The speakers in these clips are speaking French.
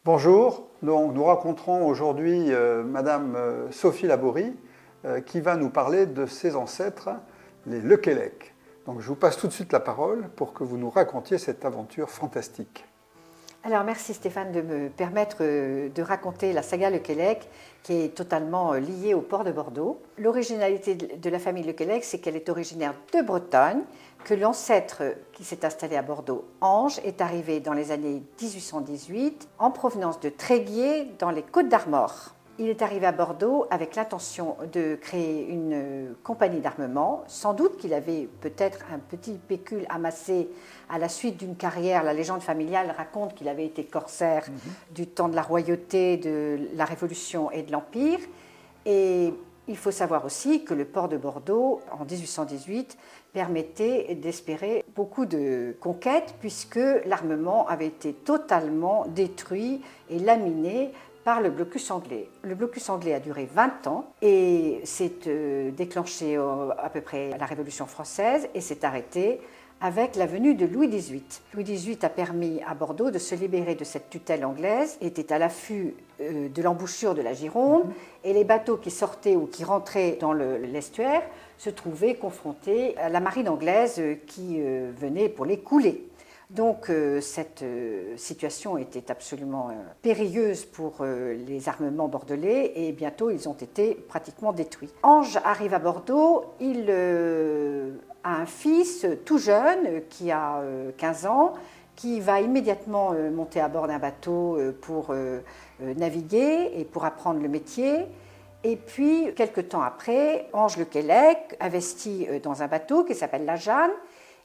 Bonjour, donc, nous rencontrons aujourd'hui Madame Sophie Laborie qui va nous parler de ses ancêtres, les Lequelec. Donc je vous passe tout de suite la parole pour que vous nous racontiez cette aventure fantastique. Alors merci Stéphane de me permettre de raconter la saga Lequelec qui est totalement liée au port de Bordeaux. L'originalité de la famille Lequelec, c'est qu'elle est originaire de Bretagne, que l'ancêtre qui s'est installé à Bordeaux, Ange, est arrivé dans les années 1818 en provenance de Tréguier dans les Côtes-d'Armor. Il est arrivé à Bordeaux avec l'intention de créer une compagnie d'armement. Sans doute qu'il avait peut-être un petit pécule amassé à la suite d'une carrière. La légende familiale raconte qu'il avait été corsaire du temps de la royauté, de la Révolution et de l'Empire. Et il faut savoir aussi que le port de Bordeaux, en 1818, permettait d'espérer beaucoup de conquêtes puisque l'armement avait été totalement détruit et laminé par le blocus anglais. Le blocus anglais a duré 20 ans et s'est déclenché à peu près à la Révolution française et s'est arrêté avec la venue de Louis XVIII. Louis XVIII a permis à Bordeaux de se libérer de cette tutelle anglaise, était à l'affût de l'embouchure de la Gironde et les bateaux qui sortaient ou qui rentraient dans l'estuaire se trouvaient confrontés à la marine anglaise qui venait pour les couler. Donc cette situation était absolument périlleuse pour les armements bordelais et bientôt ils ont été pratiquement détruits. Ange arrive à Bordeaux, il a un fils tout jeune qui a 15 ans, qui va immédiatement monter à bord d'un bateau pour naviguer et pour apprendre le métier. Et puis, quelque temps après, Ange Lequelec investit dans un bateau qui s'appelle la Jeanne.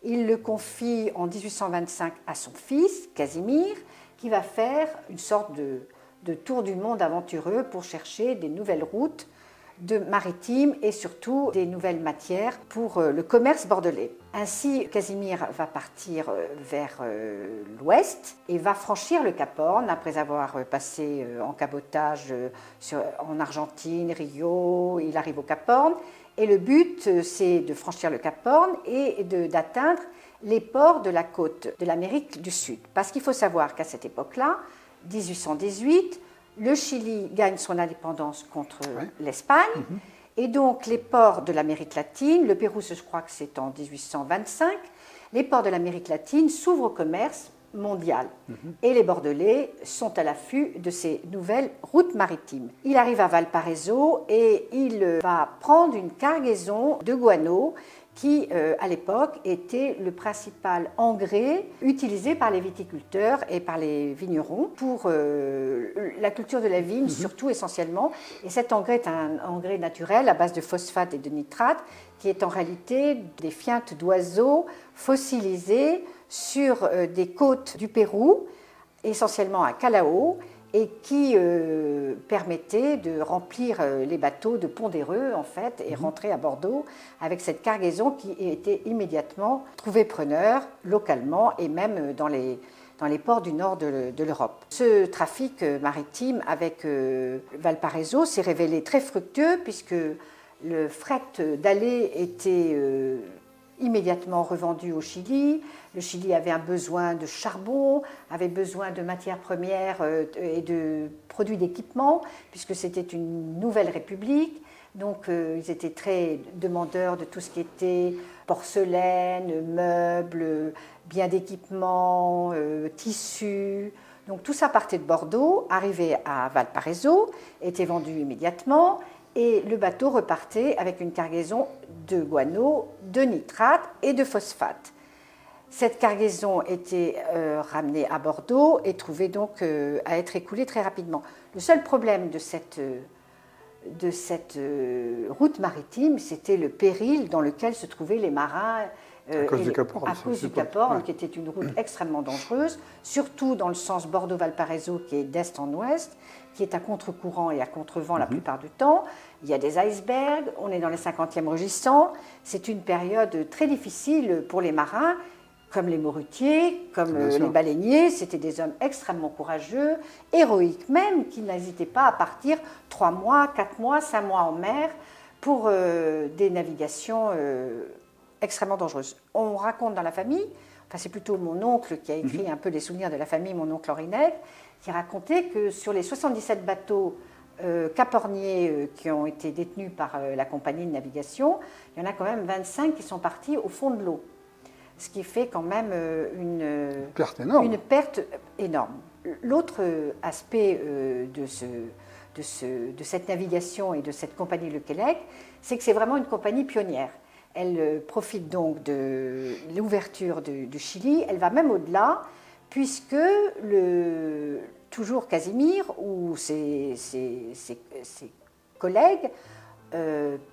Il le confie en 1825 à son fils, Casimir, qui va faire une sorte de tour du monde aventureux pour chercher des nouvelles routes maritimes et surtout des nouvelles matières pour le commerce bordelais. Ainsi, Casimir va partir vers l'ouest et va franchir le Cap Horn après avoir passé en cabotage en Argentine, Rio, il arrive au Cap Horn. Et le but, c'est de franchir le Cap Horn et d'atteindre les ports de la côte de l'Amérique du Sud. Parce qu'il faut savoir qu'à cette époque-là, 1818, le Chili gagne son indépendance contre l'Espagne. Et donc, les ports de l'Amérique latine, le Pérou, je crois que c'est en 1825, les ports de l'Amérique latine s'ouvrent au commerce mondial. Et les Bordelais sont à l'affût de ces nouvelles routes maritimes. Il arrive à Valparaiso et il va prendre une cargaison de guano qui, à l'époque, était le principal engrais utilisé par les viticulteurs et par les vignerons pour la culture de la vigne, surtout essentiellement. Et cet engrais est un engrais naturel à base de phosphate et de nitrate, qui est en réalité des fientes d'oiseaux fossilisées sur des côtes du Pérou, essentiellement à Callao, et qui permettait de remplir les bateaux de Pont-d'Éreux, en fait, et rentrer à Bordeaux avec cette cargaison qui était immédiatement trouvée preneur localement et même dans les ports du nord de l'Europe. Ce trafic maritime avec Valparaiso s'est révélé très fructueux puisque le fret d'aller était immédiatement revendu au Chili. Le Chili avait un besoin de charbon, avait besoin de matières premières et de produits d'équipement, puisque c'était une nouvelle république. Donc ils étaient très demandeurs de tout ce qui était porcelaine, meubles, biens d'équipement, tissus. Donc tout ça partait de Bordeaux, arrivait à Valparaiso, était vendu immédiatement. Et le bateau repartait avec une cargaison de guano, de nitrate et de phosphate. Cette cargaison était ramenée à Bordeaux et trouvait donc à être écoulée très rapidement. Le seul problème de cette route maritime, c'était le péril dans lequel se trouvaient les marins à cause du Cap Horn, qui était une route extrêmement dangereuse, surtout dans le sens Bordeaux-Valparaiso, qui est d'est en ouest, qui est à contre-courant et à contre-vent la plupart du temps. Il y a des icebergs, on est dans les 50e rugissants. C'est une période très difficile pour les marins, comme les morutiers, comme les baleiniers. C'était des hommes extrêmement courageux, héroïques même, qui n'hésitaient pas à partir 3 mois, 4 mois, 5 mois en mer pour des navigations extrêmement dangereuses. On raconte dans la famille, enfin c'est plutôt mon oncle qui a écrit un peu les souvenirs de la famille, mon oncle Henri Nègre, qui racontait que sur les 77 bateaux caporniers qui ont été détenus par la compagnie de navigation, il y en a quand même 25 qui sont partis au fond de l'eau. Ce qui fait quand même une perte énorme. L'autre aspect de cette navigation et de cette compagnie Le Quélec, c'est que c'est vraiment une compagnie pionnière. Elle profite donc de l'ouverture du Chili, elle va même au-delà, puisque toujours Casimir ou ses collègues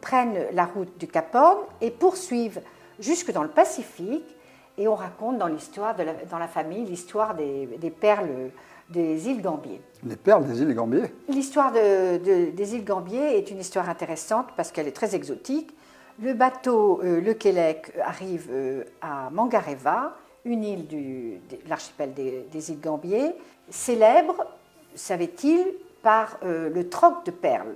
prennent la route du Cap Horn et poursuivent jusque dans le Pacifique, et on raconte dans l'histoire, dans la famille, l'histoire des perles des îles Gambier. Les perles des îles Gambier. L'histoire des îles Gambier est une histoire intéressante parce qu'elle est très exotique. Le bateau Le Quélec arrive à Mangareva, une île de l'archipel des îles Gambier, célèbre, savait-il, par le troc de perles.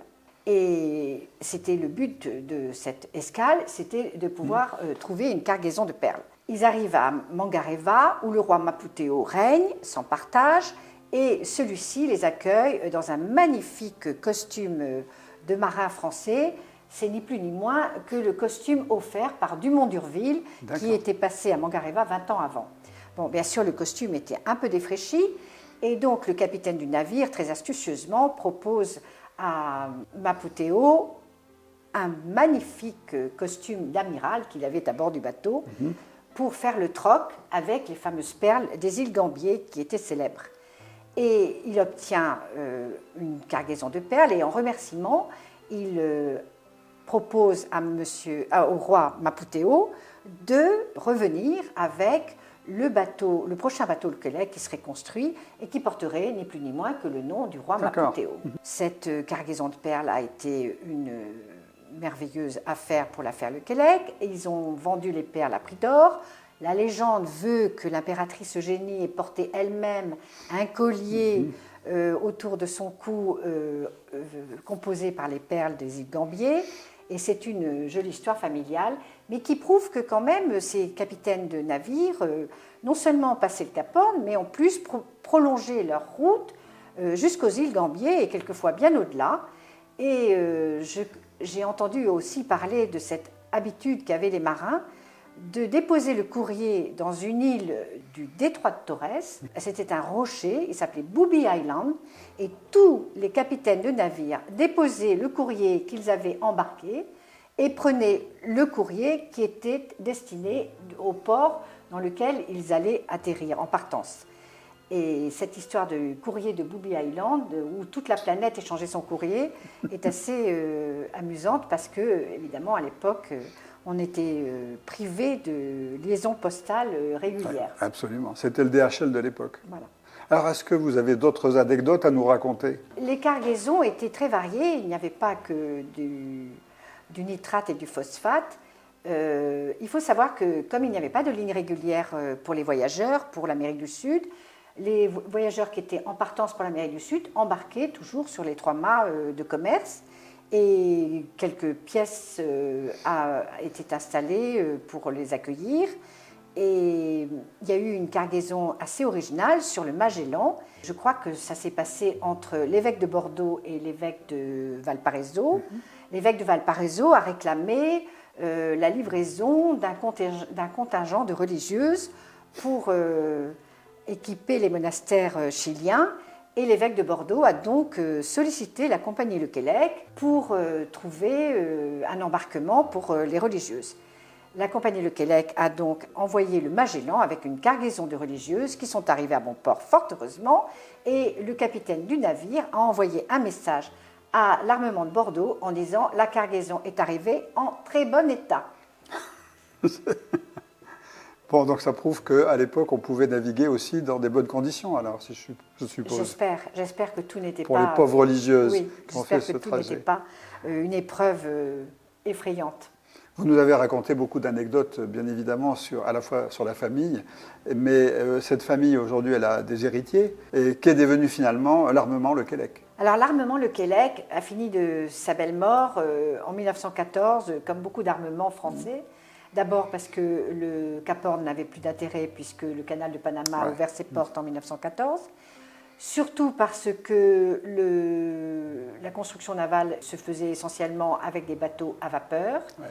Et c'était le but de cette escale, c'était de pouvoir trouver une cargaison de perles. Ils arrivent à Mangareva, où le roi Maputeo règne sans partage, et celui-ci les accueille dans un magnifique costume de marin français. C'est ni plus ni moins que le costume offert par Dumont d'Urville, qui était passé à Mangareva 20 ans avant. Bon, bien sûr, le costume était un peu défraîchi, et donc le capitaine du navire, très astucieusement, propose à Maputeo un magnifique costume d'amiral qu'il avait à bord du bateau pour faire le troc avec les fameuses perles des îles Gambier qui étaient célèbres. Et il obtient une cargaison de perles et en remerciement, il propose au roi Maputeo de revenir avec le prochain bateau Le Quélec qui serait construit et qui porterait ni plus ni moins que le nom du roi Maputeo. Cette cargaison de perles a été une merveilleuse affaire pour l'affaire Le Quélec. Et ils ont vendu les perles à prix d'or. La légende veut que l'impératrice Eugénie ait porté elle-même un collier autour de son cou composé par les perles des îles Gambier. Et c'est une jolie histoire familiale, mais qui prouve que quand même ces capitaines de navires non seulement passaient le Cap Horn, mais en plus prolongé leur route jusqu'aux îles Gambier et quelquefois bien au-delà. Et j'ai entendu aussi parler de cette habitude qu'avaient les marins de déposer le courrier dans une île du détroit de Torres. C'était un rocher, il s'appelait Booby Island, et tous les capitaines de navires déposaient le courrier qu'ils avaient embarqué et prenaient le courrier qui était destiné au port dans lequel ils allaient atterrir en partance. Et cette histoire de courrier de Booby Island, où toute la planète échangeait son courrier, est assez amusante parce que, évidemment, à l'époque, on était privé de liaisons postales régulières. Oui, absolument, c'était le DHL de l'époque. Voilà. Alors, est-ce que vous avez d'autres anecdotes à nous raconter? Les cargaisons étaient très variées, il n'y avait pas que du nitrate et du phosphate. Il faut savoir que, comme il n'y avait pas de ligne régulière pour les voyageurs, pour l'Amérique du Sud, les voyageurs qui étaient en partance pour l'Amérique du Sud embarquaient toujours sur les 3 mâts de commerce et quelques pièces étaient installées pour les accueillir. Et il y a eu une cargaison assez originale sur le Magellan. Je crois que ça s'est passé entre l'évêque de Bordeaux et l'évêque de Valparaiso. L'évêque de Valparaiso a réclamé la livraison d'un contingent de religieuses pour équiper les monastères chiliens. Et l'évêque de Bordeaux a donc sollicité la compagnie Le Quélec pour trouver un embarquement pour les religieuses. La compagnie Le Quélec a donc envoyé le Magellan avec une cargaison de religieuses qui sont arrivées à bon port, fort heureusement, et le capitaine du navire a envoyé un message à l'armement de Bordeaux en disant « La cargaison est arrivée en très bon état ». Bon, donc ça prouve qu'à l'époque, on pouvait naviguer aussi dans des bonnes conditions, alors, si je suppose. J'espère que tout n'était pas... Pour les pauvres religieuses qui ont fait ce trajet. J'espère que tout n'était pas une épreuve effrayante. Vous nous avez raconté beaucoup d'anecdotes, bien évidemment, à la fois sur la famille, mais cette famille, aujourd'hui, elle a des héritiers. Et qu'est devenu finalement l'armement Le Quélec? Alors, l'armement Le Quélec a fini de sa belle mort en 1914, comme beaucoup d'armements français, D'abord parce que le Cap Horn n'avait plus d'intérêt puisque le canal de Panama a ouvert ses portes en 1914. Surtout parce que la construction navale se faisait essentiellement avec des bateaux à vapeur. Ouais.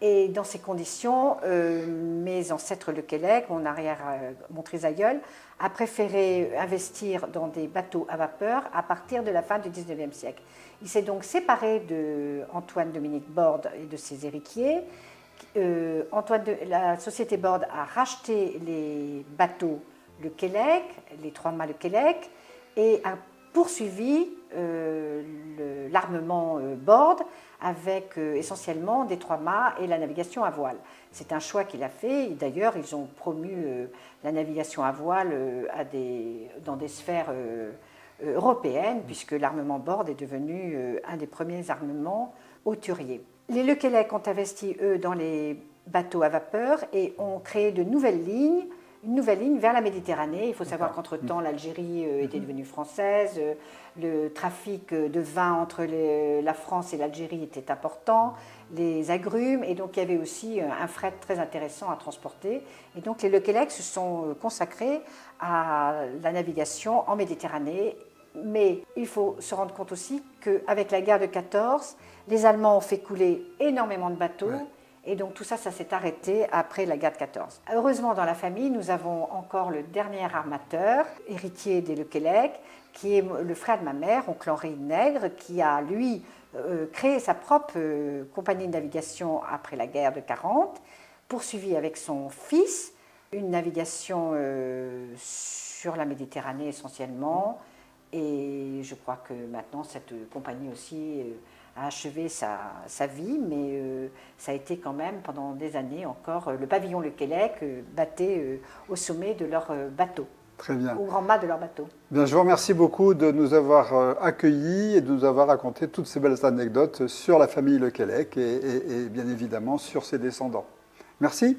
Et dans ces conditions, mes ancêtres Lequelec, mon trisaïeul, a préféré investir dans des bateaux à vapeur à partir de la fin du XIXe siècle. Il s'est donc séparé de Antoine-Dominique Borde et de ses héritiers. La société Borde a racheté les bateaux Lequelec, les 3 mâts Lequelec, et a poursuivi l'armement Borde avec essentiellement des 3 mâts et la navigation à voile. C'est un choix qu'il a fait. D'ailleurs, ils ont promu la navigation à voile dans des sphères européennes, puisque l'armement Borde est devenu un des premiers armements hauturiers. Les Lequelec ont investi, eux, dans les bateaux à vapeur et ont créé de nouvelles lignes, une nouvelle ligne vers la Méditerranée. Il faut savoir qu'entre-temps, l'Algérie était devenue française, le trafic de vin entre la France et l'Algérie était important, les agrumes, et donc il y avait aussi un fret très intéressant à transporter. Et donc les Lequelec se sont consacrés à la navigation en Méditerranée. Mais il faut se rendre compte aussi qu'avec la guerre de 14, les Allemands ont fait couler énormément de bateaux. Ouais. Et donc tout ça, ça s'est arrêté après la guerre de 14. Heureusement, dans la famille, nous avons encore le dernier armateur, héritier des Lequelec, qui est le frère de ma mère, oncle Henri Nègre, qui a, lui, créé sa propre compagnie de navigation après la guerre de 40, poursuivi avec son fils une navigation sur la Méditerranée essentiellement. Et je crois que maintenant, cette compagnie aussi a achevé sa vie, mais ça a été quand même pendant des années encore le pavillon Lequelec battait au sommet de leur bateau. Très bien. Au grand mât de leur bateau. Bien, je vous remercie beaucoup de nous avoir accueillis et de nous avoir raconté toutes ces belles anecdotes sur la famille Lequelec et bien évidemment sur ses descendants. Merci.